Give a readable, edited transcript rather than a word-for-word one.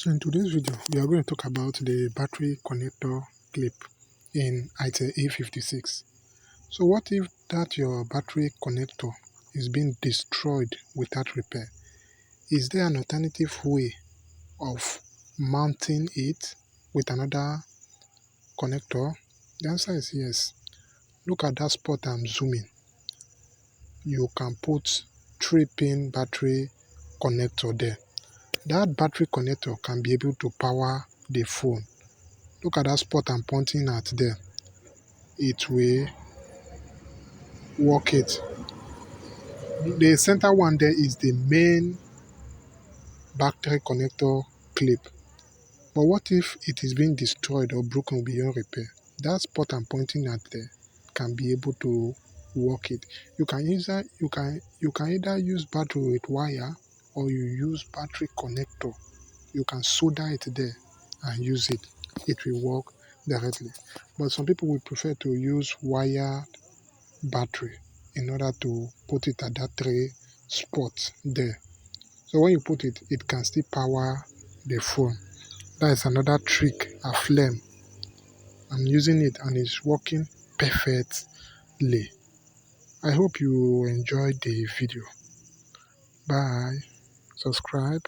So in today's video, we are going to talk about the battery connector clip in itel A56. So what if that your battery connector is being destroyed without repair? Is there an alternative way of mounting it with another connector? The answer is yes. Look at that spot I'm zooming. You can put 3-pin battery connector there. That battery connector can be able to power the phone. Look at that spot I'm pointing at there. It will work it. The center one there is the main battery connector clip. But what if it is being destroyed or broken beyond repair? That spot I'm pointing at there can be able to work it. You can either use battery with wire or you use battery connector. You can solder it there and use it. It will work directly. But some people will prefer to use wired battery in order to put it at that 3 spots there. So when you put it, it can still power the phone. That is another trick I've learned. I'm using it and it's working perfectly. I hope you enjoyed the video. Bye. Subscribe.